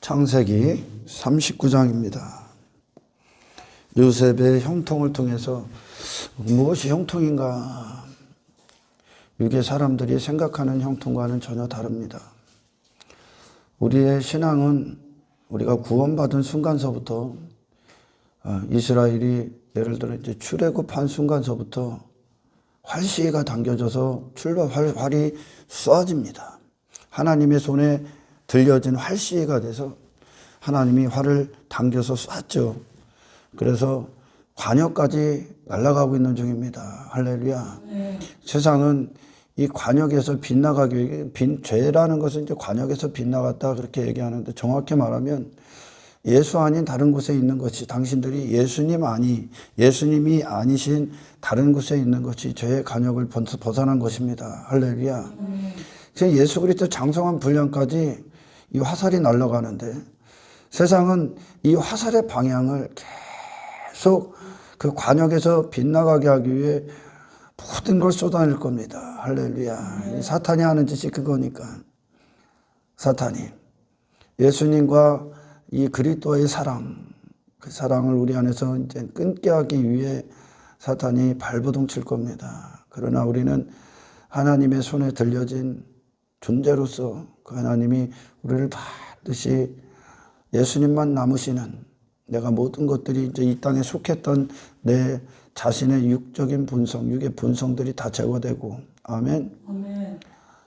창세기 39장입니다. 요셉의 형통을 통해서 무엇이 형통인가? 육의 사람들이 생각하는 형통과는 전혀 다릅니다. 우리의 신앙은 우리가 구원받은 순간서부터 이스라엘이 예를 들어 이제 출애굽한 순간서부터 활시가 당겨져서 활이 쏘아집니다. 하나님의 손에 들려진 활시가 돼서 하나님이 활을 당겨서 쐈죠. 그래서 관역까지 날아가고 있는 중입니다. 할렐루야. 네. 세상은 이 관역에서 빗나가기, 죄라는 것은 이제 관역에서 빗나갔다 그렇게 얘기하는데, 정확히 말하면 예수 아닌 다른 곳에 있는 것이, 당신들이 예수님이 아니신 다른 곳에 있는 것이 죄의 관역을 벗어난 것입니다. 할렐루야. 예수 그리스도 장성한 분량까지 이 화살이 날아가는데, 세상은 이 화살의 방향을 계속 그 관역에서 빗나가게 하기 위해 모든 걸 쏟아낼 겁니다. 할렐루야. 사탄이 하는 짓이 그거니까. 사탄이 예수님과 이 그리스도의 사랑, 그 사랑을 우리 안에서 이제 끊게 하기 위해 사탄이 발버둥 칠 겁니다. 그러나 우리는 하나님의 손에 들려진 존재로서 그 하나님이 우리를 반드시 예수님만 남으시는, 내가 모든 것들이 이제 이 땅에 속했던 내 자신의 육적인 본성, 육의 본성들이 다 제거되고, 아멘. 아멘.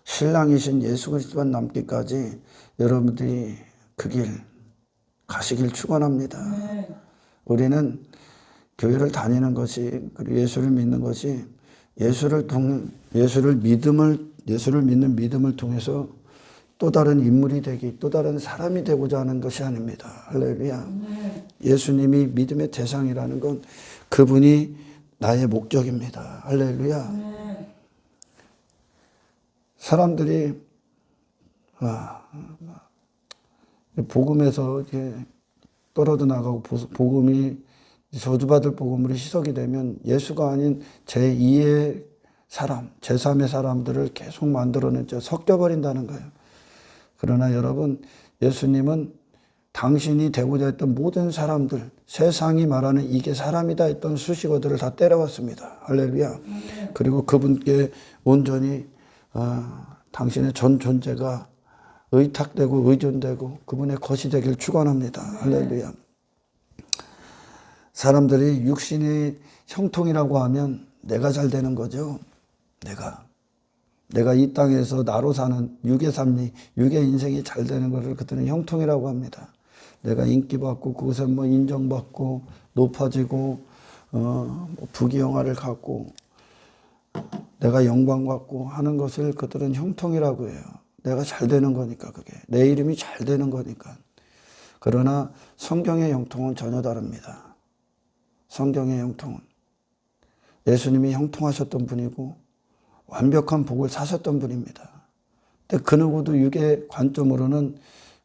신랑이신 예수 그리스도만 남기까지 여러분들이 그 길 가시길 축원합니다. 우리는 교회를 다니는 것이, 그리고 예수를 믿는 것이 예수를 믿는 믿음을 통해서 또 다른 인물이 되기, 또 다른 사람이 되고자 하는 것이 아닙니다. 할렐루야. 예수님이 믿음의 대상이라는 건 그분이 나의 목적입니다. 할렐루야. 사람들이 복음에서 이렇게 떨어져 나가고, 복음이 저주받을 복음으로 희석이 되면 예수가 아닌 제2의 사람, 제3의 사람들을 계속 만들어내죠. 섞여버린다는 거예요. 그러나 여러분, 예수님은 당신이 되고자 했던 모든 사람들, 세상이 말하는 이게 사람이다 했던 수식어들을 다 때려왔습니다. 할렐루야. 그리고 그분께 온전히 당신의 전 존재가 의탁되고 의존되고 그분의 것이 되길 축원합니다. 할렐루야. 사람들이 육신의 형통이라고 하면 내가 잘 되는 거죠. 내가 이 땅에서 나로 사는 육의 삶이, 육의 인생이 잘 되는 것을 그들은 형통이라고 합니다. 내가 인기받고 그곳에 인정받고 높아지고 부귀영화를 갖고 내가 영광받고 하는 것을 그들은 형통이라고 해요. 내가 잘 되는 거니까, 그게 내 이름이 잘 되는 거니까. 그러나 성경의 형통은 전혀 다릅니다. 성경의 형통은 예수님이 형통하셨던 분이고 완벽한 복을 사셨던 분입니다. 근데 그 누구도 육의 관점으로는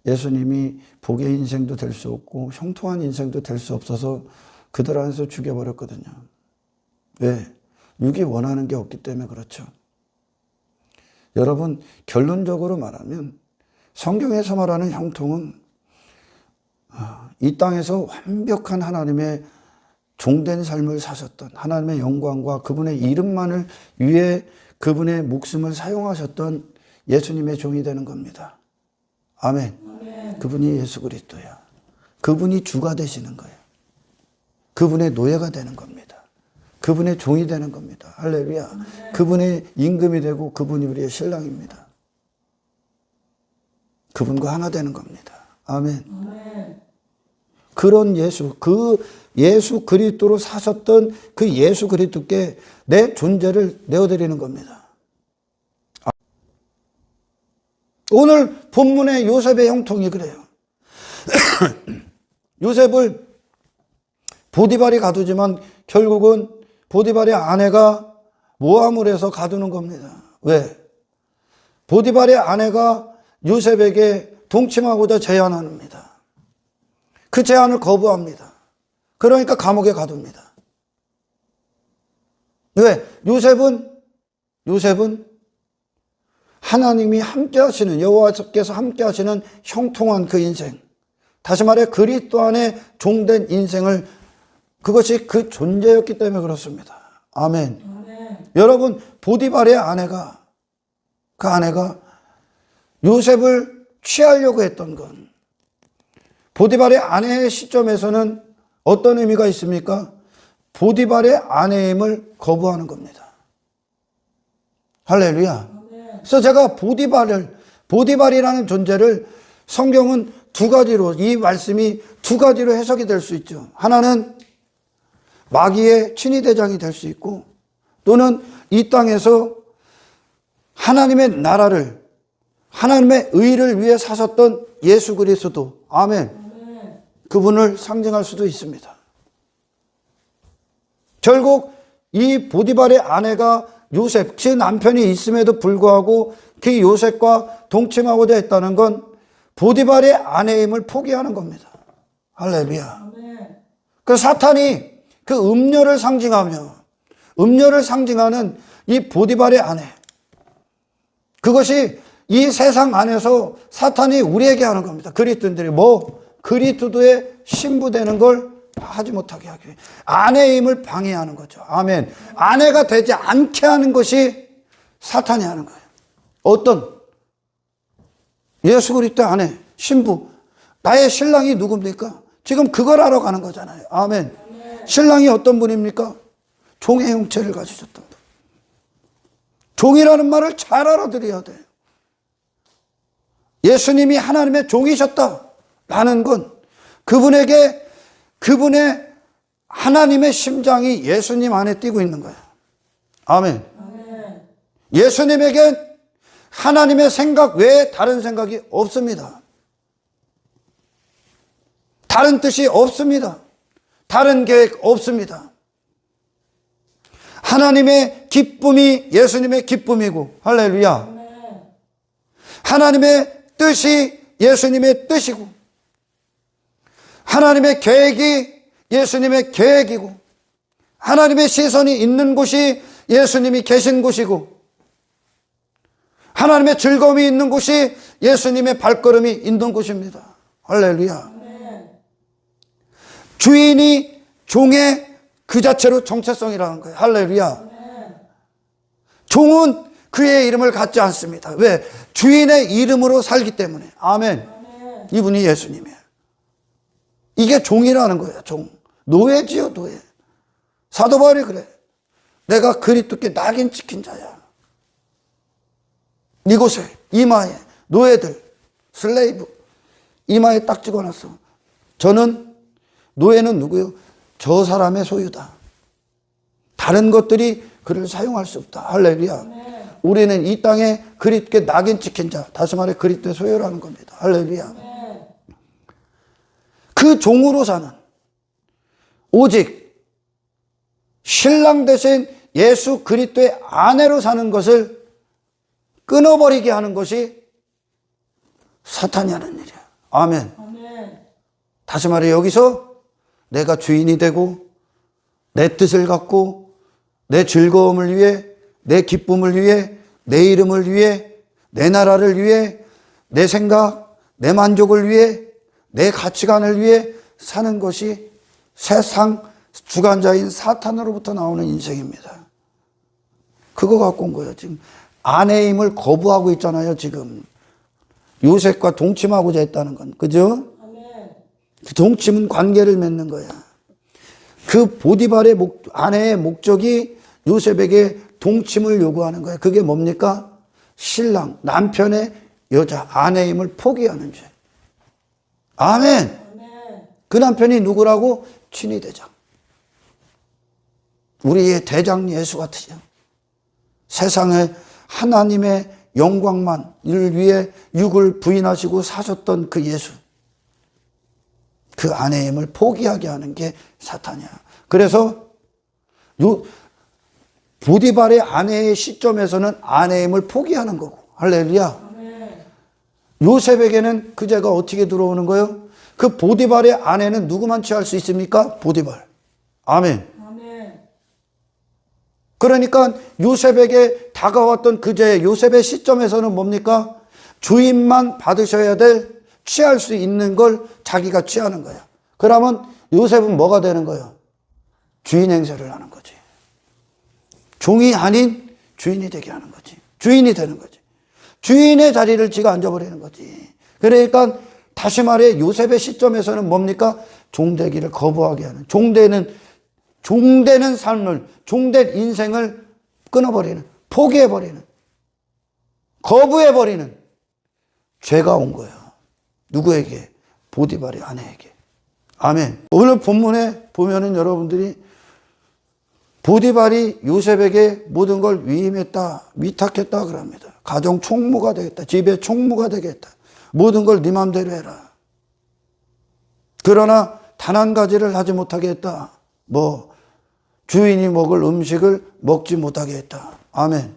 예수님이 복의 인생도 될 수 없고 형통한 인생도 될 수 없어서 그들 안에서 죽여버렸거든요. 왜? 육이 원하는 게 없기 때문에 그렇죠. 여러분, 결론적으로 말하면 성경에서 말하는 형통은 이 땅에서 완벽한 하나님의 종된 삶을 사셨던, 하나님의 영광과 그분의 이름만을 위해 그분의 목숨을 사용하셨던 예수님의 종이 되는 겁니다. 아멘. 아멘. 그분이 예수 그리스도야. 그분이 주가 되시는 거예요. 그분의 노예가 되는 겁니다. 그분의 종이 되는 겁니다. 할렐루야. 아멘. 그분의 임금이 되고 그분이 우리의 신랑입니다. 그분과 하나 되는 겁니다. 아멘. 아멘. 그런 예수, 그 예수 그리스도로 사셨던 그 예수 그리스도께 내 존재를 내어드리는 겁니다. 오늘 본문의 요셉의 형통이 그래요. 요셉을 보디발이 가두지만 결국은 보디발의 아내가 모함을 해서 가두는 겁니다. 왜? 보디발의 아내가 요셉에게 동침하고자 제안합니다. 그 제안을 거부합니다. 그러니까 감옥에 가둡니다. 왜? 요셉은 하나님이 함께 하시는, 여호와께서 함께 하시는 형통한 그 인생, 다시 말해 그리스도 안에 종된 인생을, 그것이 그 존재였기 때문에 그렇습니다. 아멘. 여러분, 보디발의 아내가, 그 아내가 요셉을 취하려고 했던 건, 보디발의 아내의 시점에서는 어떤 의미가 있습니까? 보디발의 아내임을 거부하는 겁니다. 할렐루야. 그래서 제가 보디발이라는 존재를 성경은 두 가지로, 이 말씀이 두 가지로 해석이 될 수 있죠. 하나는 마귀의 친위대장이 될 수 있고, 또는 이 땅에서 하나님의 나라를, 하나님의 의를 위해 사셨던 예수 그리스도, 아멘, 그분을 상징할 수도 있습니다. 결국 이 보디발의 아내가 요셉, 그 남편이 있음에도 불구하고 그 요셉과 동침하고자 했다는 건 보디발의 아내임을 포기하는 겁니다. 할렐루야. 그 사탄이 그 음녀를 상징하며, 음녀를 상징하는 이 보디발의 아내, 그것이 이 세상 안에서 사탄이 우리에게 하는 겁니다. 그리스도인들이 그리스도의 신부되는 걸 하지 못하게 하기 위해 아내임을 방해하는 거죠. 아멘. 아내가 되지 않게 하는 것이 사탄이 하는 거예요. 어떤 예수 그리스도의 아내, 신부, 나의 신랑이 누굽니까? 지금 그걸 하러 가는 거잖아요. 아멘. 신랑이 어떤 분입니까? 종의 형체를 가지셨던 분. 종이라는 말을 잘 알아들어야 돼요. 예수님이 하나님의 종이셨다라는 건 그분에게, 그분의 하나님의 심장이 예수님 안에 뛰고 있는 거예요. 아멘. 예수님에겐 하나님의 생각 외에 다른 생각이 없습니다. 다른 뜻이 없습니다. 다른 계획 없습니다. 하나님의 기쁨이 예수님의 기쁨이고, 할렐루야. 하나님의 뜻이 예수님의 뜻이고, 하나님의 계획이 예수님의 계획이고, 하나님의 시선이 있는 곳이 예수님이 계신 곳이고, 하나님의 즐거움이 있는 곳이 예수님의 발걸음이 있는 곳입니다. 할렐루야. 주인이 종의 그 자체로 정체성이라는 거예요. 할렐루야. 종은 그의 이름을 갖지 않습니다. 왜? 주인의 이름으로 살기 때문에. 아멘. 이분이 예수님이에요. 이게 종이라는 거예요. 종. 노예지요, 노예. 사도 바울이 그래. 내가 그리스도께 낙인 찍힌 자야. 이곳에, 이마에, 노예들, 슬레이브, 이마에 딱 찍어놨어. 저는, 노예는 누구요? 저 사람의 소유다. 다른 것들이 그를 사용할 수 없다. 할렐루야. 우리는 이 땅에 그리스도께 낙인 찍힌 자, 다시 말해 그리스도의 소유라는 겁니다. 할렐루야. 그 종으로 사는, 오직 신랑 대신 예수 그리스도의 아내로 사는 것을 끊어버리게 하는 것이 사탄이 하는 일이야. 아멘. 다시 말해 여기서 내가 주인이 되고 내 뜻을 갖고 내 즐거움을 위해, 내 기쁨을 위해, 내 이름을 위해, 내 나라를 위해, 내 생각, 내 만족을 위해, 내 가치관을 위해 사는 것이 세상 주관자인 사탄으로부터 나오는 인생입니다. 그거 갖고 온 거예요. 지금 아내임을 거부하고 있잖아요. 지금 요셉과 동침하고자 했다는 건, 그죠? 그 동침은 관계를 맺는 거야. 그 보디발의 아내의 목적이 요셉에게 동침을 요구하는 거예요. 그게 뭡니까? 신랑, 남편의 여자, 아내임을 포기하는 죄. 아멘. 그 남편이 누구라고? 친위대장. 우리의 대장 예수 같으죠. 세상에 하나님의 영광만을 위해 육을 부인하시고 사셨던 그 예수. 그 아내임을 포기하게 하는 게 사탄이야. 그래서 보디발의 아내의 시점에서는 아내임을 포기하는 거고. 할렐루야. 요셉에게는 그 죄가 어떻게 들어오는 거예요? 그 보디발의 아내는 누구만 취할 수 있습니까? 보디발. 아멘. 그러니까 요셉에게 다가왔던 그 죄, 요셉의 시점에서는 뭡니까? 주인만 받으셔야 될 취할 수 있는 걸 자기가 취하는 거야. 그러면 요셉은 뭐가 되는 거예요? 주인 행세를 하는 거지. 종이 아닌 주인이 되게 하는 거지. 주인이 되는 거지. 주인의 자리를 지가 앉아버리는 거지. 그러니까 다시 말해 요셉의 시점에서는 뭡니까? 종되기를 거부하게 하는, 종되는 삶을, 종된 인생을 끊어버리는, 포기해버리는, 거부해버리는 죄가 온 거예요. 누구에게? 보디발의 아내에게. 아멘. 오늘 본문에 보면은 여러분들이 보디발이 요셉에게 모든 걸 위임했다, 위탁했다 그럽니다. 가정 총무가 되겠다, 집의 총무가 되겠다, 모든 걸 네 맘대로 해라. 그러나 단 한 가지를 하지 못하게 했다. 주인이 먹을 음식을 먹지 못하게 했다. 아멘.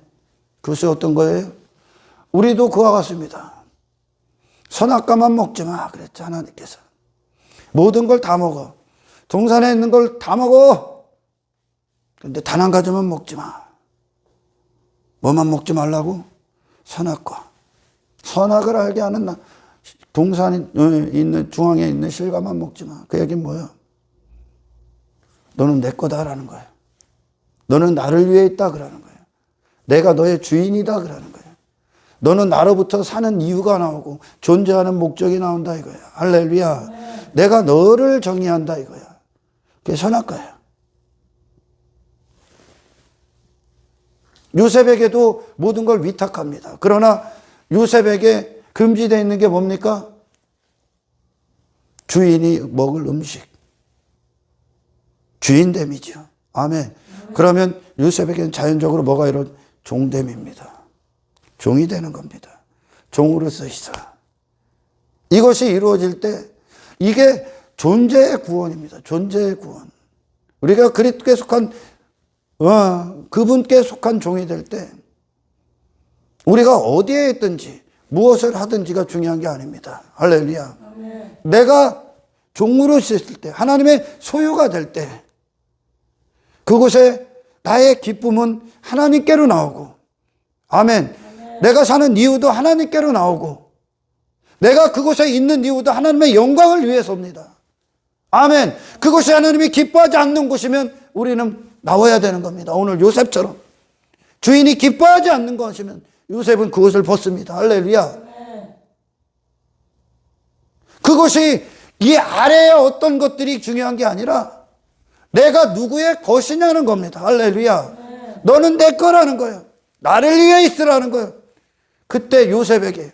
그것이 어떤 거예요? 우리도 그와 같습니다. 선악과만 먹지 마 그랬죠, 하나님께서. 모든 걸 다 먹어. 동산에 있는 걸 다 먹어. 근데 단 한 가지만 먹지 마. 뭐만 먹지 말라고? 선악과. 선악을 알게 하는 동산에 있는, 중앙에 있는 실과만 먹지 마. 그 얘기는 뭐야? 너는 내 거다라는 거야. 너는 나를 위해 있다 그러는 거야. 내가 너의 주인이다 그러는 거야. 너는 나로부터 사는 이유가 나오고 존재하는 목적이 나온다 이거야. 할렐루야. 네. 내가 너를 정의한다 이거야. 그게 선악과야. 요셉에게도 모든 걸 위탁합니다. 그러나 요셉에게 금지되어 있는 게 뭡니까? 주인이 먹을 음식. 주인됨이죠. 아멘. 그러면 요셉에게는 자연적으로 뭐가 이런 종됨입니다. 종이 되는 겁니다. 종으로서 있어. 이것이 이루어질 때 이게 존재의 구원입니다. 존재의 구원. 우리가 그리스도께 속한 그분께 속한 종이 될 때 우리가 어디에 있든지 무엇을 하든지가 중요한 게 아닙니다. 할렐루야. 아멘. 내가 종으로 있을 때, 하나님의 소유가 될 때 그곳에 나의 기쁨은 하나님께로 나오고, 아멘. 내가 사는 이유도 하나님께로 나오고, 내가 그곳에 있는 이유도 하나님의 영광을 위해서입니다. 아멘. 그곳이 하나님이 기뻐하지 않는 곳이면 우리는 나와야 되는 겁니다. 오늘 요셉처럼 주인이 기뻐하지 않는 것이면 요셉은 그것을 벗습니다. 할렐루야. 그것이 이 아래에 어떤 것들이 중요한 게 아니라 내가 누구의 것이냐는 겁니다. 할렐루야. 너는 내 거라는 거예요. 나를 위해 있으라는 거예요. 그때 요셉에게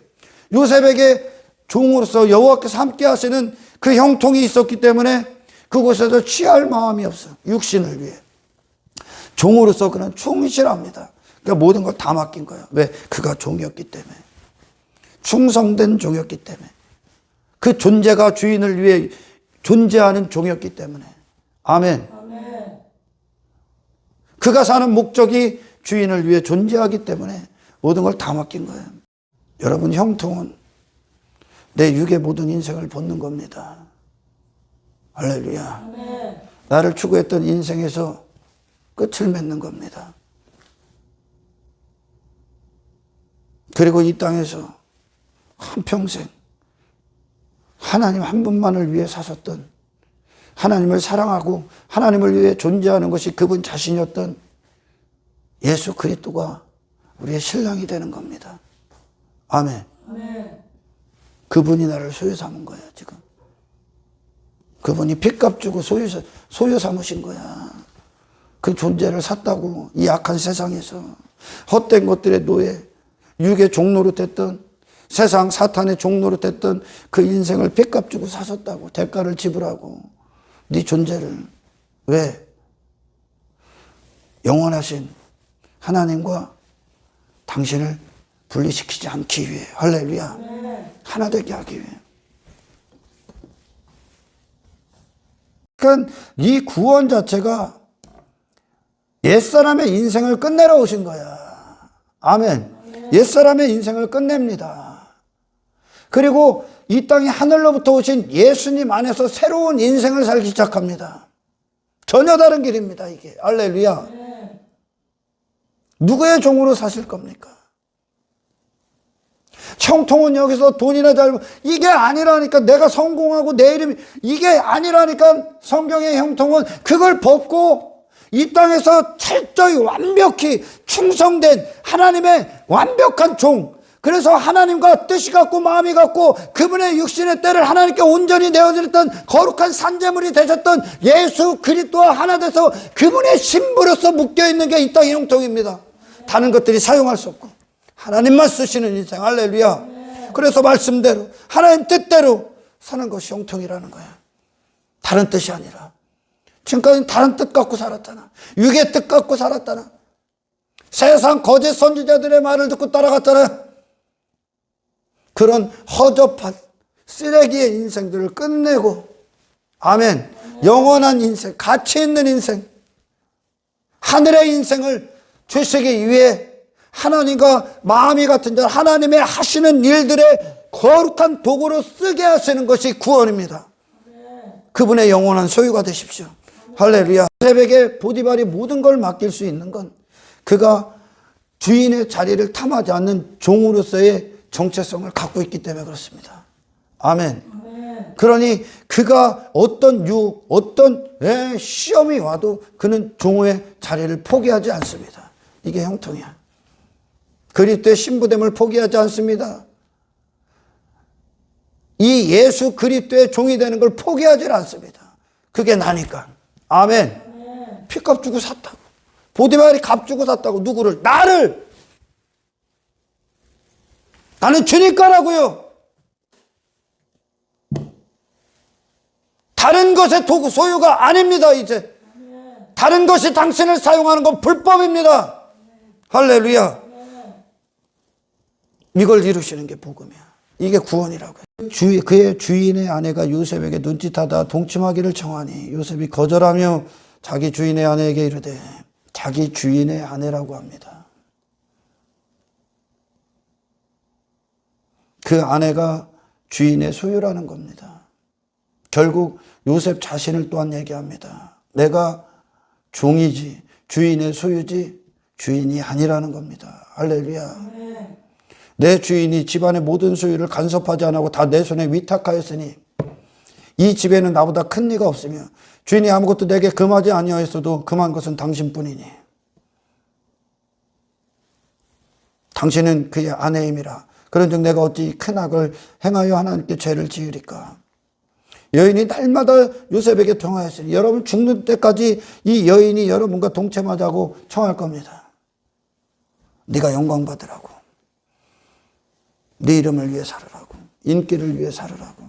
종으로서 여호와께서 함께 하시는 그 형통이 있었기 때문에 그곳에서 취할 마음이 없어. 육신을 위해. 종으로서 그는 충실합니다. 그러니까 모든 걸 다 맡긴 거예요. 왜? 그가 종이었기 때문에. 충성된 종이었기 때문에. 그 존재가 주인을 위해 존재하는 종이었기 때문에. 아멘. 아멘. 그가 사는 목적이 주인을 위해 존재하기 때문에 모든 걸 다 맡긴 거예요. 여러분, 형통은 내 육의 모든 인생을 벗는 겁니다. 할렐루야. 아멘. 나를 추구했던 인생에서 끝을 맺는 겁니다. 그리고 이 땅에서 한평생 하나님 한 분만을 위해 사셨던, 하나님을 사랑하고 하나님을 위해 존재하는 것이 그분 자신이었던 예수 그리스도가 우리의 신랑이 되는 겁니다. 아멘. 아멘. 그분이 나를 소유 삼은 거야, 지금. 그분이 핏값 주고 소유 삼으신 거야. 그 존재를 샀다고, 이 악한 세상에서. 헛된 것들의 노예, 육의 종노릇했던, 세상 사탄의 종노릇했던 그 인생을 핏값 주고 사셨다고. 대가를 지불하고 네 존재를. 왜? 영원하신 하나님과 당신을 분리시키지 않기 위해. 할렐루야. 네. 하나 되게 하기 위해. 그러니까 이 구원 자체가 옛사람의 인생을 끝내러 오신 거야. 아멘. 네. 옛사람의 인생을 끝냅니다. 그리고 이 땅에 하늘로부터 오신 예수님 안에서 새로운 인생을 살기 시작합니다. 전혀 다른 길입니다, 이게. 할렐루야. 네. 누구의 종으로 사실 겁니까? 형통은 여기서 돈이나 잘 이게 아니라니까. 내가 성공하고 내 이름이 이게 아니라니까. 성경의 형통은 그걸 벗고 이 땅에서 철저히 완벽히 충성된 하나님의 완벽한 종, 그래서 하나님과 뜻이 같고 마음이 같고 그분의 육신의 때를 하나님께 온전히 내어드렸던 거룩한 산재물이 되셨던 예수 그리스도와 하나 돼서 그분의 신부로서 묶여있는 게 이 땅의 형통입니다. 다른 것들이 사용할 수 없고 하나님만 쓰시는 인생. 할렐루야. 그래서 말씀대로 하나님 뜻대로 사는 것이 형통이라는 거야. 다른 뜻이 아니라. 지금까지 다른 뜻 갖고 살았잖아. 육의 뜻 갖고 살았잖아. 세상 거짓 선지자들의 말을 듣고 따라갔잖아. 그런 허접한 쓰레기의 인생들을 끝내고, 아멘, 영원한 인생, 가치 있는 인생, 하늘의 인생을 주시기 위해 하나님과 마음이 같은 자, 하나님의 하시는 일들의 거룩한 도구로 쓰게 하시는 것이 구원입니다. 그분의 영원한 소유가 되십시오. 할렐루야. 요셉에게 보디발이 모든 걸 맡길 수 있는 건 그가 주인의 자리를 탐하지 않는 종으로서의 정체성을 갖고 있기 때문에 그렇습니다. 아멘. 그러니 그가 어떤 유혹, 어떤 시험이 와도 그는 종의 자리를 포기하지 않습니다. 이게 형통이야. 그리스도의 신부됨을 포기하지 않습니다. 이 예수 그리스도의 종이 되는 걸 포기하지 않습니다. 그게 나니까. 아멘. 피값 주고 샀다고. 보디발이 값 주고 샀다고. 누구를? 나를. 나는 주님 거라고요. 다른 것의 도구 소유가 아닙니다. 이제 다른 것이 당신을 사용하는 건 불법입니다. 할렐루야. 이걸 이루시는 게 복음이야. 이게 구원이라고요. 그의 주인의 아내가 요셉에게 눈짓하다 동침하기를 청하니 요셉이 거절하며 자기 주인의 아내에게 이르되, 자기 주인의 아내라고 합니다. 그 아내가 주인의 소유라는 겁니다. 결국 요셉 자신을 또한 얘기합니다. 내가 종이지 주인의 소유지 주인이 아니라는 겁니다. 할렐루야. 내 주인이 집안의 모든 소유를 간섭하지 않고 다 내 손에 위탁하였으니 이 집에는 나보다 큰 이가 없으며 주인이 아무것도 내게 금하지 아니하였어도 금한 것은 당신뿐이니 당신은 그의 아내임이라. 그런즉 내가 어찌 큰 악을 행하여 하나님께 죄를 지으리까. 여인이 날마다 요셉에게 통하였으니 여러분 죽는 때까지 이 여인이 여러분과 동침하자고 청할 겁니다. 네가 영광 받으라고, 네 이름을 위해 살으라고, 인기를 위해 살으라고,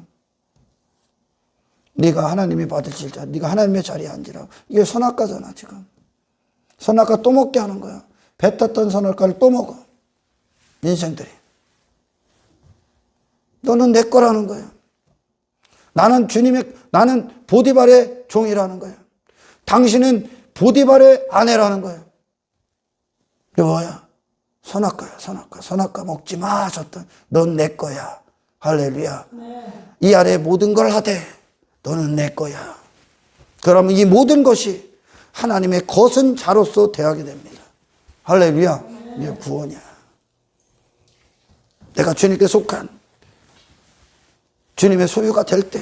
네가 하나님이 받으실 자, 네가 하나님의 자리에 앉으라고. 이게 선악과잖아. 지금 선악과 또 먹게 하는 거야. 뱉었던 선악과를 또 먹어 인생들이. 너는 내 거라는 거예요. 나는 보디발의 종이라는 거예요. 당신은 보디발의 아내라는 거예요. 이게 뭐야? 선악과야, 선악과. 선악과 먹지 마 하셨던. 넌 내 거야. 할렐루야. 네. 이 아래 모든 걸 하되 너는 내 거야. 그러면 이 모든 것이 하나님의 거선 자로서 대하게 됩니다. 할렐루야. 네. 이게 구원이야. 내가 주님께 속한 주님의 소유가 될 때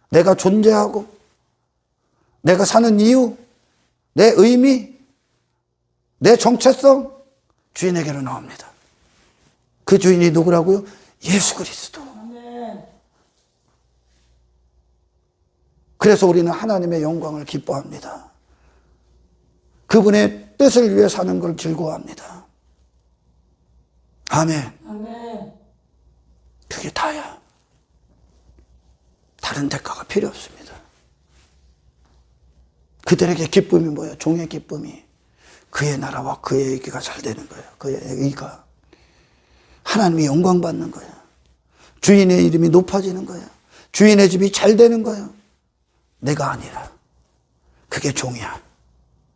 내가 존재하고 내가 사는 이유, 내 의미, 내 정체성 주인에게로 나옵니다. 그 주인이 누구라고요? 예수 그리스도. 그래서 우리는 하나님의 영광을 기뻐합니다. 그분의 뜻을 위해 사는 걸 즐거워합니다. 아멘. 그게 다야. 다른 대가가 필요 없습니다. 그들에게 기쁨이 뭐예요? 종의 기쁨이 그의 나라와 그의 의가 잘 되는 거예요. 그의 의가 하나님이 영광 받는 거예요. 주인의 이름이 높아지는 거예요. 주인의 집이 잘 되는 거예요. 내가 아니라 그게 종이야.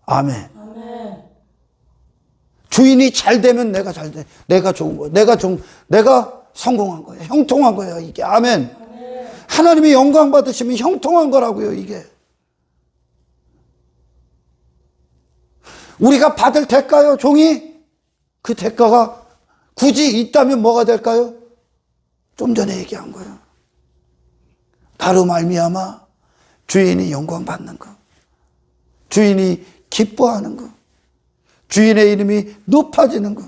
아멘. 주인이 잘 되면 내가 잘 돼. 내가 좋은 거예요. 내가 성공한 거예요. 형통한 거예요. 이게 아멘. 하나님이 영광 받으시면 형통한 거라고요. 이게 우리가 받을 대가요. 종이 그 대가가 굳이 있다면 뭐가 될까요? 좀 전에 얘기한 거예요. 나로 말미암아 주인이 영광 받는 거, 주인이 기뻐하는 거, 주인의 이름이 높아지는 거.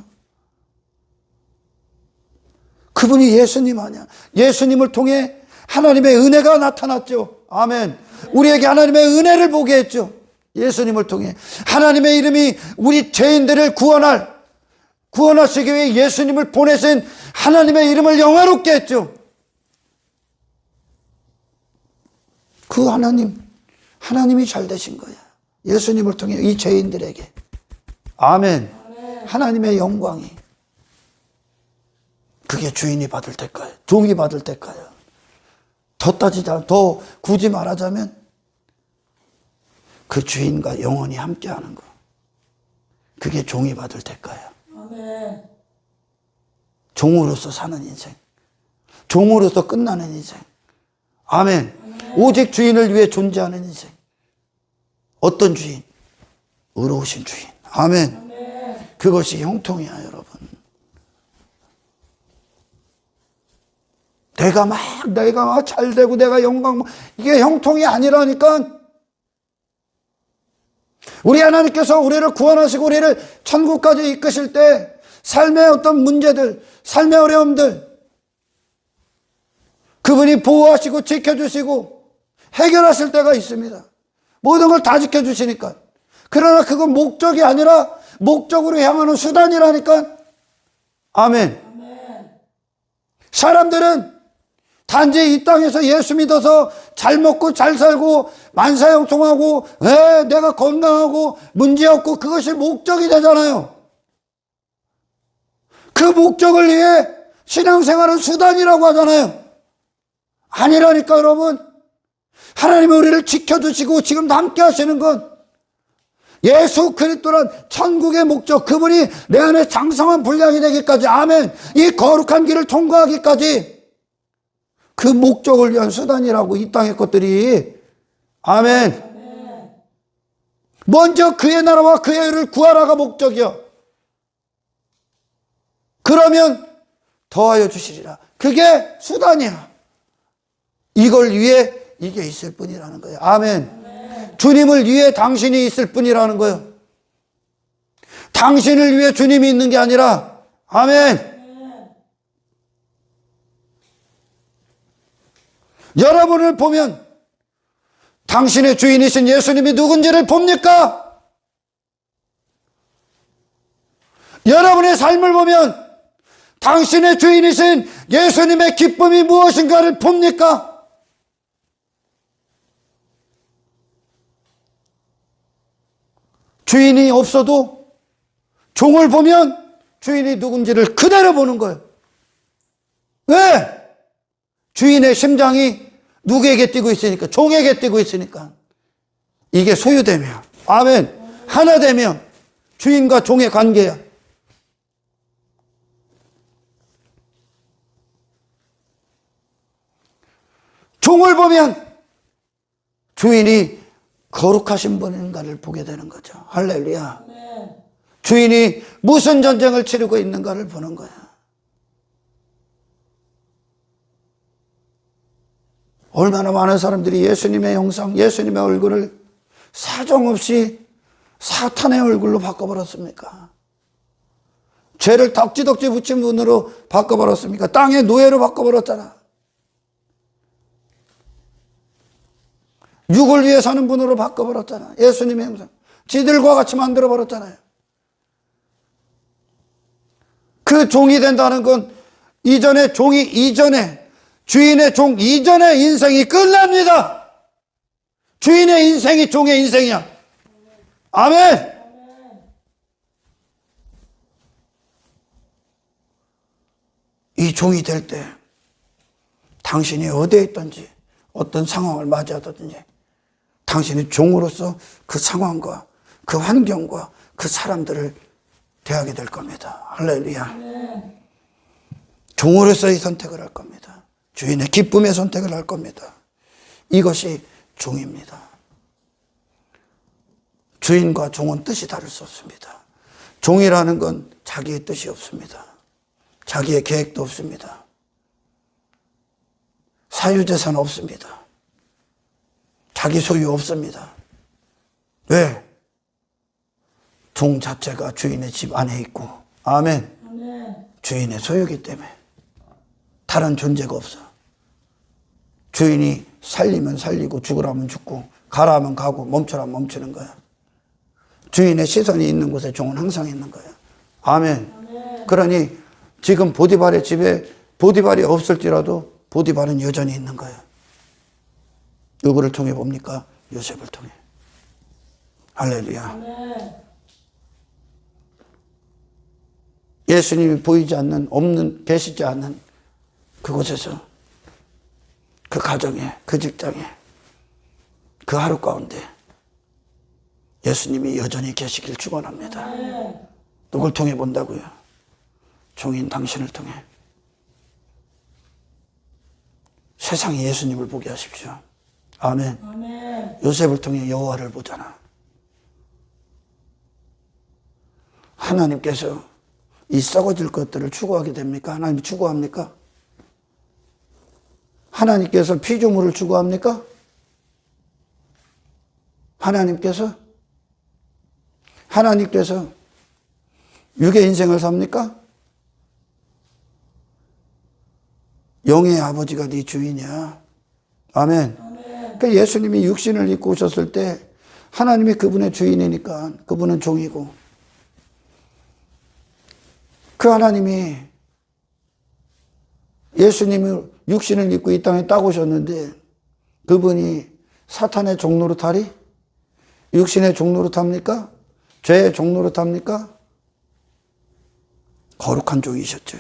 그분이 예수님 아니야. 예수님을 통해 하나님의 은혜가 나타났죠. 아멘. 우리에게 하나님의 은혜를 보게 했죠. 예수님을 통해 하나님의 이름이 우리 죄인들을 구원하시기 위해 예수님을 보내신 하나님의 이름을 영화롭게 했죠. 그 하나님이 잘 되신 거야. 예수님을 통해 이 죄인들에게. 아멘. 하나님의 영광이. 그게 주인이 받을 때까요. 종이 받을 때까요. 더 굳이 말하자면 그 주인과 영원히 함께하는 거. 그게 종이 받을 때까요. 아멘. 종으로서 사는 인생. 종으로서 끝나는 인생. 아멘. 아멘. 오직 주인을 위해 존재하는 인생. 어떤 주인? 의로우신 주인. 아멘. 아멘. 그것이 형통이야, 여러분. 내가 막 잘 되고 내가 영광, 이게 형통이 아니라니까. 우리 하나님께서 우리를 구원하시고 우리를 천국까지 이끄실 때 삶의 어떤 문제들, 삶의 어려움들 그분이 보호하시고 지켜주시고 해결하실 때가 있습니다. 모든 걸 다 지켜주시니까. 그러나 그건 목적이 아니라 목적으로 향하는 수단이라니까. 아멘. 사람들은 단지 이 땅에서 예수 믿어서 잘 먹고 잘 살고 만사형통하고 내가 건강하고 문제없고 그것이 목적이 되잖아요. 그 목적을 위해 신앙생활은 수단이라고 하잖아요. 아니라니까 여러분. 하나님이 우리를 지켜주시고 지금도 함께 하시는 건 예수 그리스도란 천국의 목적, 그분이 내 안에 장성한 분량이 되기까지, 아멘, 이 거룩한 길을 통과하기까지 그 목적을 위한 수단이라고 이 땅의 것들이. 아멘. 먼저 그의 나라와 그의 의를 구하라가 목적이야. 그러면 더하여 주시리라. 그게 수단이야. 이걸 위해 이게 있을 뿐이라는 거예요. 아멘. 주님을 위해 당신이 있을 뿐이라는 거예요. 당신을 위해 주님이 있는 게 아니라. 아멘. 여러분을 보면 당신의 주인이신 예수님이 누군지를 봅니까? 여러분의 삶을 보면 당신의 주인이신 예수님의 기쁨이 무엇인가를 봅니까? 주인이 없어도 종을 보면 주인이 누군지를 그대로 보는 거예요. 왜? 주인의 심장이 누구에게 뛰고 있으니까, 종에게 뛰고 있으니까. 이게 소유되면, 아멘, 하나 되면 주인과 종의 관계야. 종을 보면 주인이 거룩하신 분인가를 보게 되는 거죠. 할렐루야. 주인이 무슨 전쟁을 치르고 있는가를 보는 거야. 얼마나 많은 사람들이 예수님의 형상, 예수님의 얼굴을 사정없이 사탄의 얼굴로 바꿔버렸습니까? 죄를 덕지덕지 붙인 분으로 바꿔버렸습니까? 땅의 노예로 바꿔버렸잖아. 육을 위해 사는 분으로 바꿔버렸잖아. 예수님의 형상. 지들과 같이 만들어버렸잖아요. 그 종이 된다는 건 주인의 종 이전의 인생이 끝납니다. 주인의 인생이 종의 인생이야. 아멘. 이 종이 될 때 당신이 어디에 있든지 어떤 상황을 맞이하든지 당신이 종으로서 그 상황과 그 환경과 그 사람들을 대하게 될 겁니다. 할렐루야. 종으로서의 선택을 할 겁니다. 주인의 기쁨의 선택을 할 겁니다. 이것이 종입니다. 주인과 종은 뜻이 다를 수 없습니다. 종이라는 건 자기의 뜻이 없습니다. 자기의 계획도 없습니다. 사유재산 없습니다. 자기 소유 없습니다. 왜? 종 자체가 주인의 집 안에 있고, 아멘. 주인의 소유이기 때문에 다른 존재가 없어. 주인이 살리면 살리고 죽으라면 죽고 가라 하면 가고 멈추라면 멈추는 거야. 주인의 시선이 있는 곳에 종은 항상 있는 거야. 아멘. 그러니 지금 보디발의 집에 보디발이 없을지라도 보디발은 여전히 있는 거야. 누구를 통해 봅니까? 요셉을 통해. 할렐루야. 예수님이 보이지 않는, 없는, 계시지 않는 그곳에서, 그 가정에, 그 직장에, 그 하루 가운데 예수님이 여전히 계시길 축원합니다. 누굴 통해 본다고요? 종인 당신을 통해. 세상에 예수님을 보게 하십시오. 아멘. 요셉을 통해 여호와를 보잖아. 하나님께서 이 썩어질 것들을 추구하게 됩니까? 하나님이 추구합니까? 하나님께서 피조물을 추구합니까? 하나님께서 육의 인생을 삽니까? 영의 아버지가 네 주인이야. 아멘. 그러니까 예수님이 육신을 입고 오셨을 때 하나님이 그분의 주인이니까 그분은 종이고, 그 하나님이 예수님이 육신을 입고 이 땅에 딱 오셨는데 그분이 사탄의 종노릇하리? 육신의 종노릇합니까? 죄의 종노릇합니까? 거룩한 종이셨죠.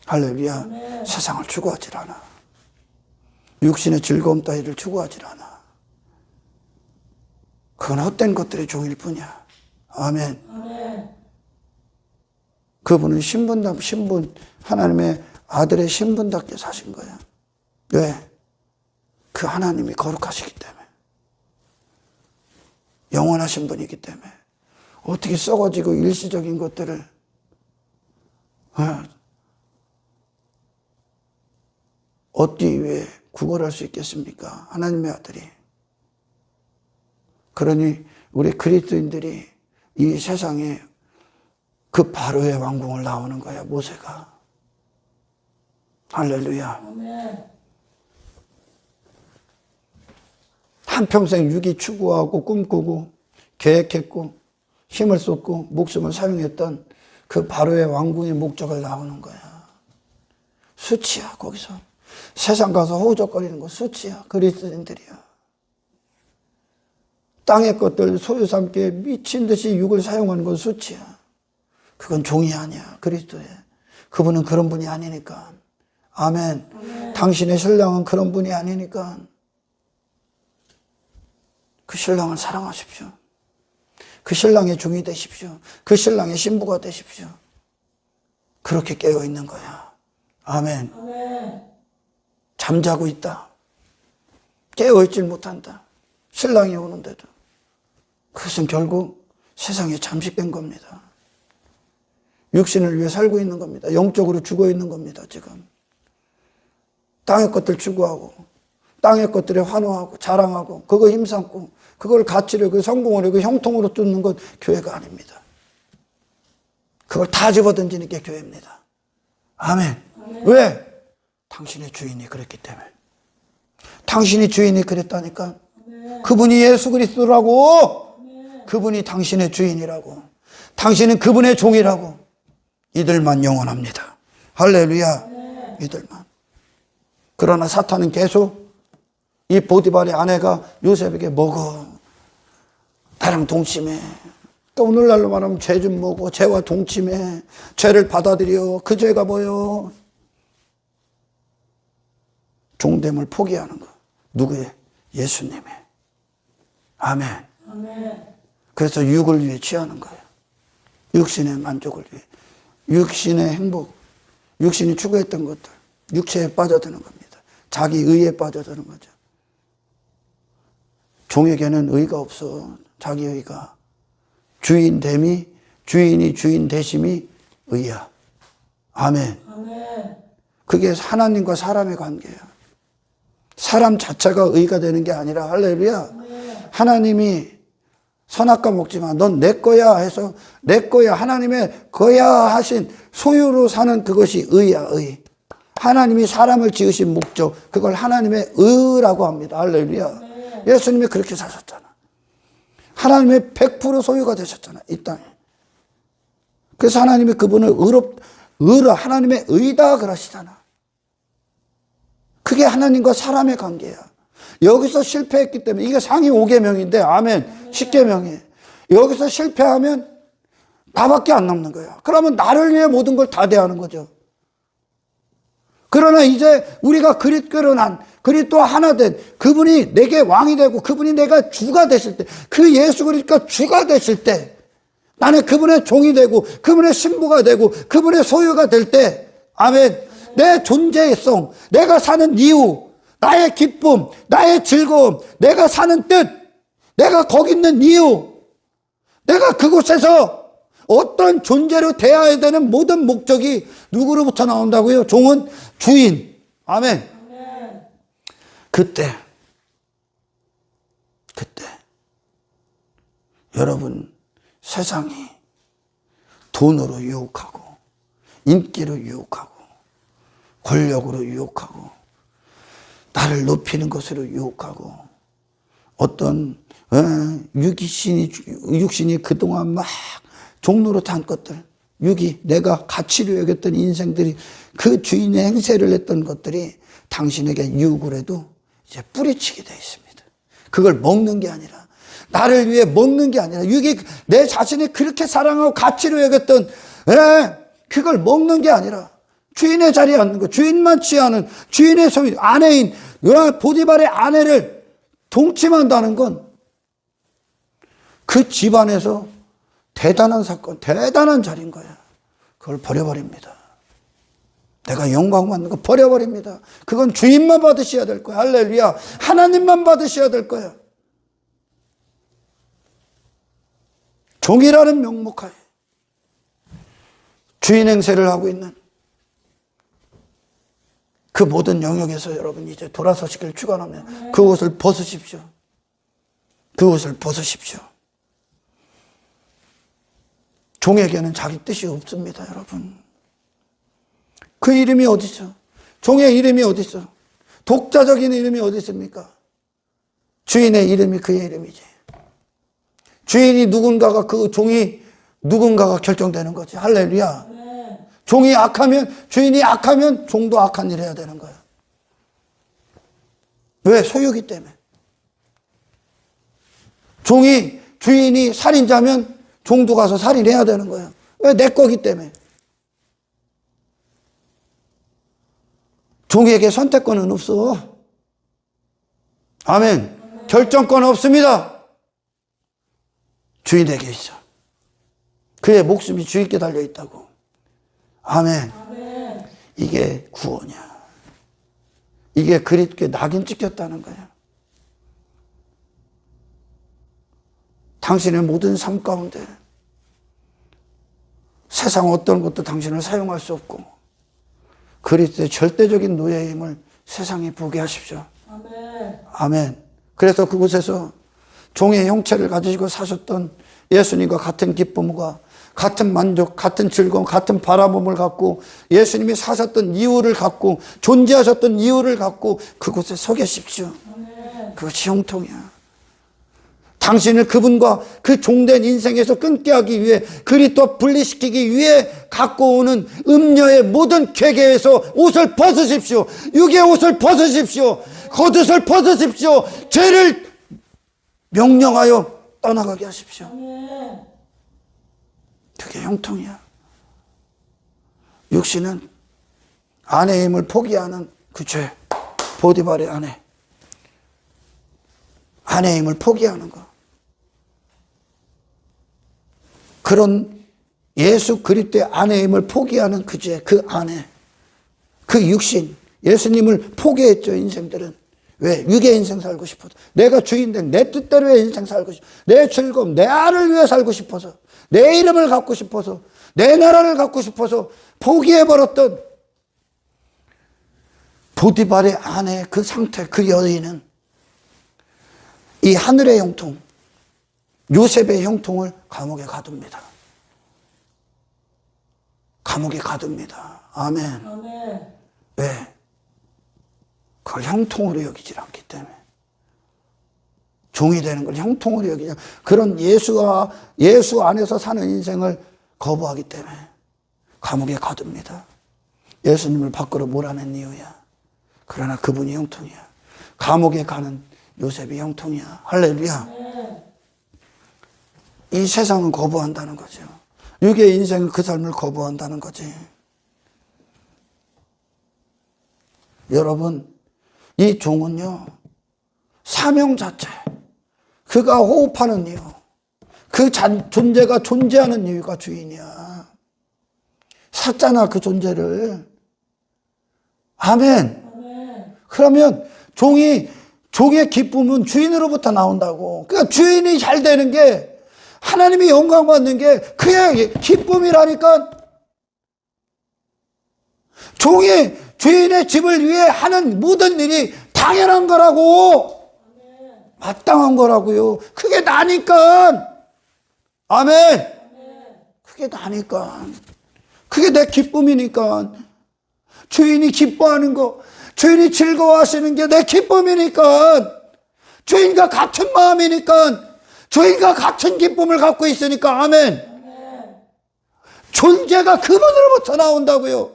할렐루야. 세상을 추구하지 않아. 육신의 즐거움 따위를 추구하지 않아. 그건 헛된 것들의 종일 뿐이야. 아멘. 그분은 신분, 하나님의 아들의 신분답게 사신 거예요. 왜? 그 하나님이 거룩하시기 때문에. 영원하신 분이기 때문에. 어떻게 썩어지고 일시적인 것들을 얻기 위해 구걸할 수 있겠습니까? 하나님의 아들이. 그러니 우리 그리스도인들이 이 세상에 그 바로의 왕궁을 나오는 거야, 모세가. 할렐루야. 한평생 육이 추구하고 꿈꾸고 계획했고 힘을 쏟고 목숨을 사용했던 그 바로의 왕궁의 목적을 나오는 거야. 수치야, 거기서. 세상 가서 호적거리는 거 수치야, 그리스도인들이야. 땅의 것들 소유 삼기에 미친 듯이 육을 사용하는 건 수치야. 그건 종이 아니야, 그리스도의. 그분은 그런 분이 아니니까. 아멘. 당신의 신랑은 그런 분이 아니니까 그 신랑을 사랑하십시오. 그 신랑의 종이 되십시오. 그 신랑의 신부가 되십시오. 그렇게 깨어있는 거야. 아멘. 잠자고 있다. 깨어있질 못한다. 신랑이 오는데도. 그것은 결국 세상에 잠식된 겁니다. 육신을 위해 살고 있는 겁니다. 영적으로 죽어 있는 겁니다, 지금. 땅의 것들 추구하고, 땅의 것들에 환호하고, 자랑하고, 그거 힘삼고, 그걸 가치로, 그 성공으로, 그 형통으로 쫓는 것 교회가 아닙니다. 그걸 다 집어던지는 게 교회입니다. 아멘. 왜? 당신의 주인이 그랬기 때문에. 당신이 주인이 그랬다니까. 그분이 예수 그리스도라고. 그분이 당신의 주인이라고. 당신은 그분의 종이라고. 이들만 영원합니다. 할렐루야. 이들만. 그러나 사탄은 계속 이 보디발의 아내가 요셉에게 먹어. 나랑 동침해. 또 오늘날로 말하면 죄 좀 먹어. 죄와 동침해. 죄를 받아들여. 그 죄가 뭐요? 종됨을 포기하는 거. 누구의? 예수님의. 아멘. 그래서 육을 위해 취하는 거예요. 육신의 만족을 위해. 육신의 행복. 육신이 추구했던 것들. 육체에 빠져드는 겁니다. 자기 의에 빠져드는 거죠. 종에게는 의가 없어. 자기 의가. 주인됨이, 주인이 주인 되심이 의야. 아멘. 아멘. 그게 하나님과 사람의 관계예요. 사람 자체가 의가 되는 게 아니라 할렐루야. 하나님이 선악과 먹지 마. 넌 내 거야 해서 내 거야. 하나님의 거야 하신 소유로 사는 그것이 의야, 의. 하나님이 사람을 지으신 목적, 그걸 하나님의 의라고 합니다. 할렐루야. 예수님이 그렇게 사셨잖아. 하나님의 100% 소유가 되셨잖아, 이 땅에. 그래서 하나님이 그분을 의로 하나님의 의다 그러시잖아. 그게 하나님과 사람의 관계야. 여기서 실패했기 때문에 이게 상위 5계명인데 아멘 10계명이에요. 여기서 실패하면 나밖에 안 남는 거야. 그러면 나를 위해 모든 걸 다 대하는 거죠. 그러나 이제 우리가 그리스도로 난 그리스도 하나 된 그분이 내게 왕이 되고 그분이 내가 주가 되실 때, 그 예수 그리스도가 주가 되실 때 나는 그분의 종이 되고 그분의 신부가 되고 그분의 소유가 될 때 아멘. 내 존재성, 내가 사는 이유, 나의 기쁨, 나의 즐거움, 내가 사는 뜻, 내가 거기 있는 이유, 내가 그곳에서 어떤 존재로 대해야 되는 모든 목적이 누구로부터 나온다고요? 종은 주인. 아멘. 그때 여러분, 세상이 돈으로 유혹하고 인기로 유혹하고 권력으로 유혹하고 나를 높이는 것으로 유혹하고 어떤 육신이 그동안 막 종로로 탄 것들, 내가 가치로 여겼던 인생들이 그 주인의 행세를 했던 것들이 당신에게 유혹을 해도 이제 뿌리치게 되어 있습니다. 그걸 먹는 게 아니라, 나를 위해 먹는 게 아니라, 내 자신이 그렇게 사랑하고 가치로 여겼던 그걸 먹는 게 아니라 주인의 자리에 앉는 거, 주인만 취하는 주인의 소유, 아내인 보디발의 아내를 동침한다는 건 그 집안에서 대단한 사건, 대단한 자리인 거야. 그걸 버려버립니다. 내가 영광 받는 거 버려버립니다. 그건 주인만 받으셔야 될 거야. 할렐루야. 하나님만 받으셔야 될 거야. 종이라는 명목하에 주인 행세를 하고 있는 그 모든 영역에서 여러분 이제 돌아서시길 축원합니다. 그 옷을 벗으십시오. 그 옷을 벗으십시오. 종에게는 자기 뜻이 없습니다, 여러분. 그 이름이 어디 있어? 종의 이름이 어디 있어? 독자적인 이름이 어디 있습니까? 주인의 이름이 그의 이름이지. 주인이 누군가가, 그 종이 누군가가 결정되는 거지. 할렐루야. 종이 악하면, 주인이 악하면 종도 악한 일 해야 되는 거야. 왜? 소유기 때문에. 주인이 살인자면 종도 가서 살인해야 되는 거야. 왜? 내 거기 때문에. 종에게 선택권은 없어. 아멘. 결정권 없습니다. 주인에게 있어. 그의 목숨이 주인께 달려 있다고. 아멘. 이게 구원이야. 이게 그리스도의 낙인 찍혔다는 거야. 당신의 모든 삶 가운데 세상 어떤 것도 당신을 사용할 수 없고 그리스도의 절대적인 노예임을 세상에 보게 하십시오. 아멘. 아멘. 그래서 그곳에서 종의 형체를 가지고 사셨던 예수님과 같은 기쁨과 같은 만족, 같은 즐거움, 같은 바라봄을 갖고 예수님이 사셨던 이유를 갖고 존재하셨던 이유를 갖고 그곳에 서 계십시오. 그것이 형통이야. 당신을 그분과 그 종된 인생에서 끊게 하기 위해 그리스도 분리시키기 위해 갖고 오는 음녀의 모든 괴계에서 옷을 벗으십시오. 육의 옷을 벗으십시오. 겉옷을 벗으십시오. 죄를 명령하여 떠나가게 하십시오. 그게 형통이야. 육신은 아내의 힘을 포기하는 그 죄. 보디발의 아내. 아내의 힘을 포기하는 거. 그런 예수 그리스도의 아내의 힘을 포기하는 그 죄, 그 아내, 그 육신, 예수님을 포기했죠, 인생들은. 왜? 육의 인생 살고 싶어서. 내가 주인된 내 뜻대로의 인생 살고 싶어서. 내 즐거움, 내 아를 위해 살고 싶어서. 내 이름을 갖고 싶어서. 내 나라를 갖고 싶어서. 포기해버렸던 보디발의 아내 그 상태, 그 여인은 이 하늘의 형통, 요셉의 형통을 감옥에 가둡니다. 감옥에 가둡니다. 아멘. 아멘. 왜? 그걸 형통으로 여기질 않기 때문에. 종이 되는 걸 형통으로 여기지 않 그런 예수 안에서 사는 인생을 거부하기 때문에 감옥에 가둡니다. 예수님을 밖으로 몰아낸 이유야. 그러나 그분이 형통이야. 감옥에 가는 요셉이 형통이야. 할렐루야. 이 세상은 거부한다는 거죠. 육의 인생은 그 삶을 거부한다는 거지. 여러분, 이 종은요, 사명 자체, 그가 호흡하는 이유, 그 존재가 존재하는 이유가 주인이야. 샀잖아, 그 존재를. 아멘. 그러면 종의 기쁨은 주인으로부터 나온다고. 그러니까 주인이 잘 되는 게, 하나님이 영광 받는 게 그의 기쁨이라니까. 종이 주인의 집을 위해 하는 모든 일이 당연한 거라고. 마땅한 거라고요. 그게 나니까. 아멘. 그게 나니까. 그게 내 기쁨이니까. 주인이 기뻐하는 거, 주인이 즐거워하시는 게 내 기쁨이니까. 주인과 같은 마음이니까. 주인과 같은 기쁨을 갖고 있으니까. 아멘. 존재가 그분으로부터 나온다고요.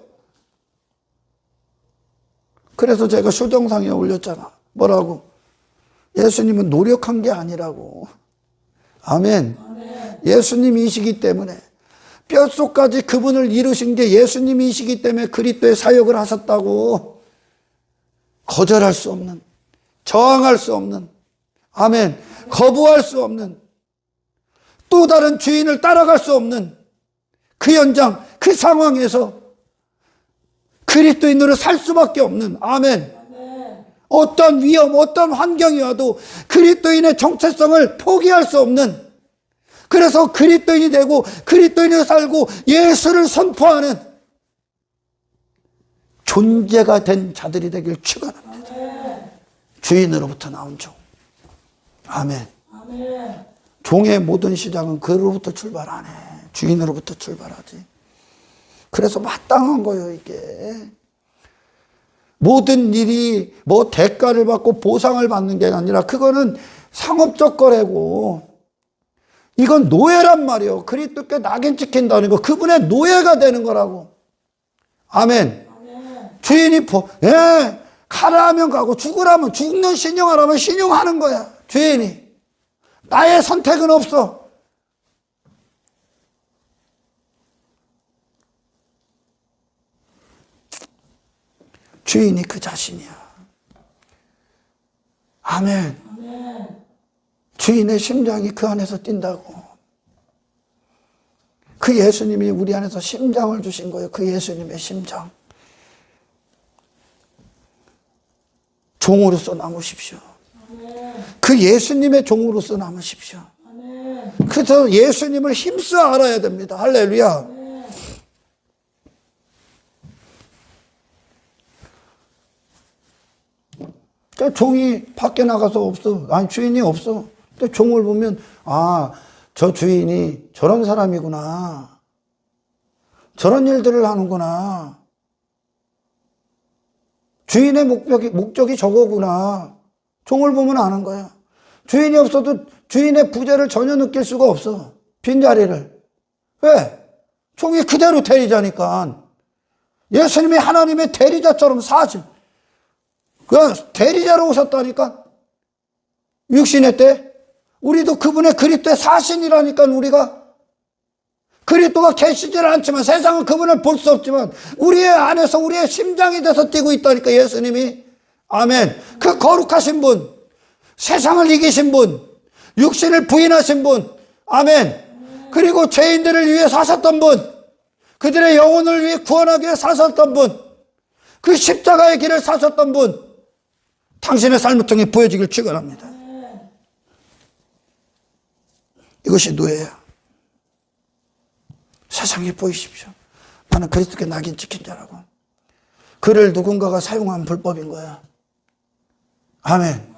그래서 제가 쇼정상에 올렸잖아. 뭐라고? 예수님은 노력한 게 아니라고. 아멘. 예수님이시기 때문에, 뼛속까지 그분을 이루신 게 예수님이시기 때문에 그리스도의 사역을 하셨다고. 거절할 수 없는, 저항할 수 없는, 아멘, 거부할 수 없는, 또 다른 주인을 따라갈 수 없는 그 현장, 그 상황에서 그리스도인으로 살 수밖에 없는, 아멘. 어떤 위험, 어떤 환경이 와도 그리스도인의 정체성을 포기할 수 없는, 그래서 그리스도인이 되고 그리스도인으로 살고 예수를 선포하는 존재가 된 자들이 되길 축원합니다. 주인으로부터 나온 종. 아멘. 종의 모든 시작은 그로부터 출발 안 해. 주인으로부터 출발하지. 그래서 마땅한 거예요, 이게. 모든 일이 뭐 대가를 받고 보상을 받는 게 아니라 그거는 상업적 거래고, 이건 노예란 말이에요. 그리스도께 낙인 찍힌다는 거, 그분의 노예가 되는 거라고. 아멘. 주인이 가라 하면 가고 죽으라면 죽는, 신용하라면 신용하는 거야. 주인이. 나의 선택은 없어. 주인이 그 자신이야. 아멘. 주인의 심장이 그 안에서 뛴다고. 그 예수님이 우리 안에서 심장을 주신 거예요. 그 예수님의 심장. 종으로서 남으십시오. 그 예수님의 종으로서 남으십시오. 그래서 예수님을 힘써 알아야 됩니다. 할렐루야. 그러니까 종이 밖에 나가서 없어. 아니, 주인이 없어. 근데 종을 보면, 아, 저 주인이 저런 사람이구나. 저런 일들을 하는구나. 주인의 목적이 저거구나. 종을 보면 아는 거야. 주인이 없어도 주인의 부재를 전혀 느낄 수가 없어. 빈자리를. 왜? 종이 그대로 대리자니까. 예수님이 하나님의 대리자처럼 사실. 그 대리자로 오셨다니까. 육신의 때. 우리도 그분의 그리스도의 사신이라니까. 우리가. 그리스도가 계시지는 않지만, 세상은 그분을 볼 수 없지만 우리의 안에서 우리의 심장이 돼서 뛰고 있다니까, 예수님이. 아멘. 그 거룩하신 분, 세상을 이기신 분, 육신을 부인하신 분, 아멘. 그리고 죄인들을 위해 사셨던 분, 그들의 영혼을 위해 구원하기 위해 사셨던 분, 그 십자가의 길을 사셨던 분, 당신의 삶을 통해 보여지길 축원합니다. 이것이 노예야. 세상에 보이십시오. 나는 그리스도께 낙인 찍힌 자라고. 그를 누군가가 사용한 불법인 거야. 아멘.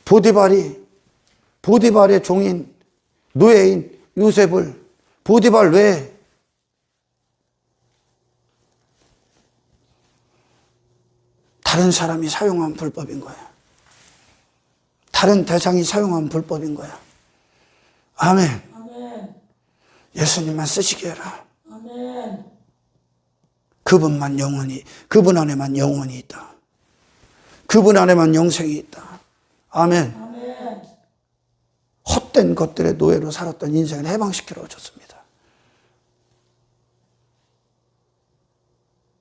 보디발의 종인 노예인 요셉을 보디발 외에 다른 사람이 사용한 불법인 거야. 다른 대상이 사용한 불법인 거야. 아멘. 예수님만 쓰시게 해라. 그분 안에만 영원히 있다. 그분 안에만 영생이 있다. 아멘. 헛된 것들의 노예로 살았던 인생을 해방시키러 오셨습니다.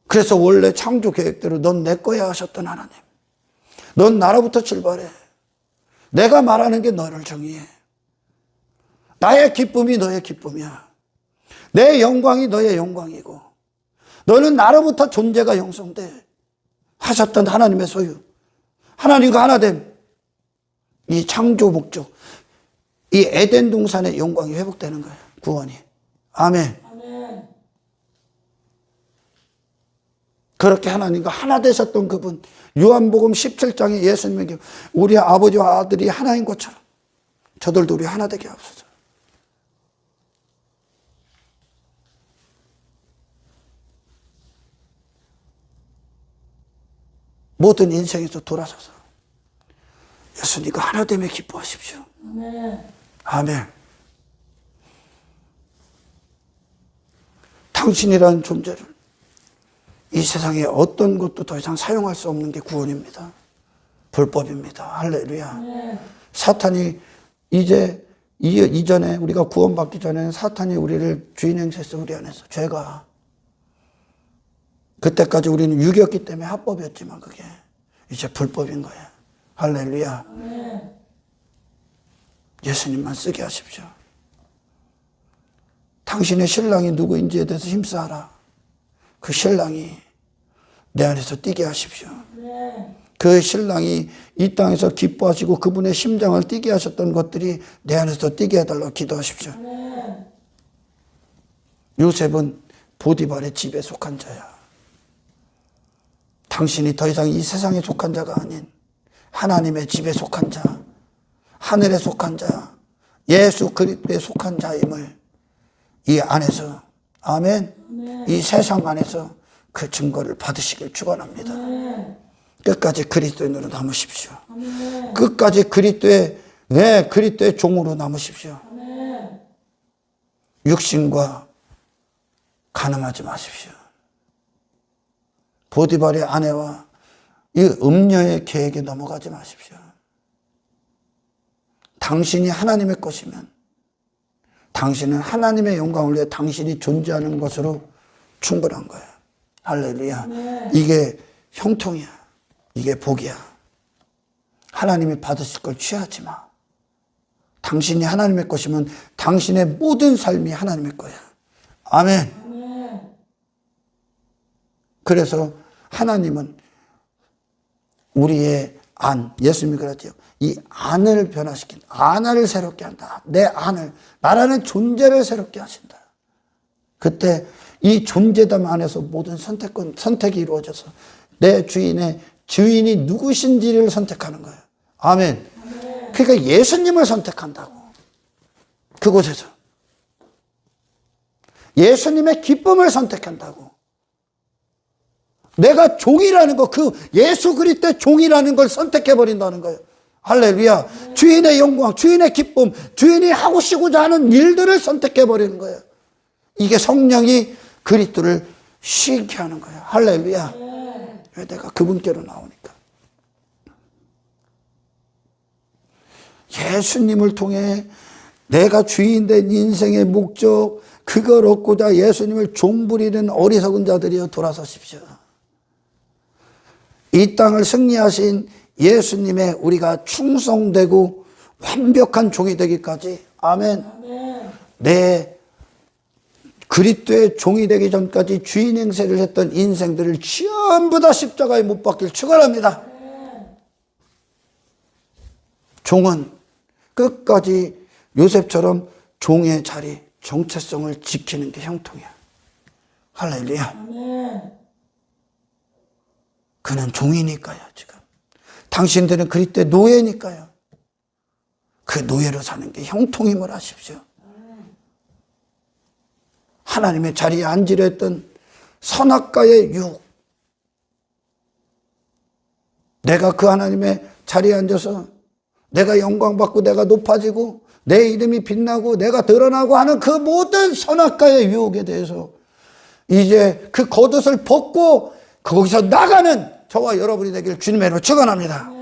그래서 원래 창조 계획대로 넌 내 거야 하셨던 하나님. 넌 나로부터 출발해. 내가 말하는 게 너를 정의해. 나의 기쁨이 너의 기쁨이야. 내 영광이 너의 영광이고 너는 나로부터 존재가 형성돼 하셨던 하나님의 소유, 하나님과 하나됨, 이 창조 목적, 이 에덴 동산의 영광이 회복되는 거예요. 구원이. 아멘. 그렇게 하나님과 하나 되셨던 그분, 요한복음 17장에 예수님에게 우리 아버지와 아들이 하나인 것처럼 저들도 우리 하나 되게 하옵소서. 모든 인생에서 돌아서서 예수님과 하나됨에 기뻐하십시오. 아멘. 당신이라는 존재를 이 세상에 어떤 것도 더 이상 사용할 수 없는 게 구원입니다. 불법입니다. 할렐루야. 사탄이 이전에 우리가 구원받기 전에 사탄이 우리를 주인 행세했어. 우리 안에서 죄가. 그때까지 우리는 육이었기 때문에 합법이었지만 그게 이제 불법인 거예요. 할렐루야. 예수님만 쓰게 하십시오. 당신의 신랑이 누구인지에 대해서 힘쓰라. 그 신랑이 내 안에서 뛰게 하십시오. 그 신랑이 이 땅에서 기뻐하시고 그분의 심장을 뛰게 하셨던 것들이 내 안에서 뛰게 해달라고 기도하십시오. 요셉은 보디발의 집에 속한 자야. 당신이 더 이상 이 세상에 속한 자가 아닌 하나님의 집에 속한 자, 하늘에 속한 자, 예수 그리스도에 속한 자임을 이 안에서, 아멘, 이 세상 안에서 그 증거를 받으시길 축원합니다. 끝까지 그리스도인으로 남으십시오. 끝까지 그리스도의 종으로 남으십시오. 육신과 간음하지 마십시오. 보디발의 아내와 이 음녀의 계획에 넘어가지 마십시오. 당신이 하나님의 것이면 당신은 하나님의 영광을 위해 당신이 존재하는 것으로 충분한 거예요. 할렐루야. 이게 형통이야. 이게 복이야. 하나님이 받으실 걸 취하지 마. 당신이 하나님의 것이면 당신의 모든 삶이 하나님의 거야. 아멘. 그래서 하나님은 우리의 예수님이 그랬죠. 이 안을 변화시킨다. 안을 새롭게 한다. 내 안을, 나라는 존재를 새롭게 하신다. 그때 이 존재담 안에서 모든 선택이 이루어져서 내 주인이 누구신지를 선택하는 거예요. 아멘. 그러니까 예수님을 선택한다고. 그곳에서. 예수님의 기쁨을 선택한다고. 내가 종이라는 거, 그 예수 그리스도의 종이라는 걸 선택해버린다는 거예요. 할렐루야. 주인의 영광, 주인의 기쁨, 주인이 하고 싶고자 하는 일들을 선택해버리는 거예요. 이게 성령이 그리스도를 쉬게 하는 거예요. 할렐루야. 왜 내가 그분께로 나오니까. 예수님을 통해 내가 주인 된 인생의 목적, 그걸 얻고자 예수님을 종부리는 어리석은 자들이여 돌아서십시오. 이 땅을 승리하신 예수님의 우리가 충성되고 완벽한 종이 되기까지, 아멘. 내 그리스도의 종이 되기 전까지 주인 행세를 했던 인생들을 전부 다 십자가에 못 박길 축원합니다. 종은 끝까지 요셉처럼 종의 자리, 정체성을 지키는 게 형통이야. 할렐루야. 아멘. 그는 종이니까요, 지금. 당신들은 그리스도의 노예니까요. 그 노예로 사는 게 형통임을 하십시오. 하나님의 자리에 앉으려 했던 선악과의 유혹. 내가 그 하나님의 자리에 앉아서 내가 영광받고 내가 높아지고 내 이름이 빛나고 내가 드러나고 하는 그 모든 선악과의 유혹에 대해서 이제 그 겉옷을 벗고 거기서 나가는 저와 여러분이 되길 주님의 이름으로 축원합니다.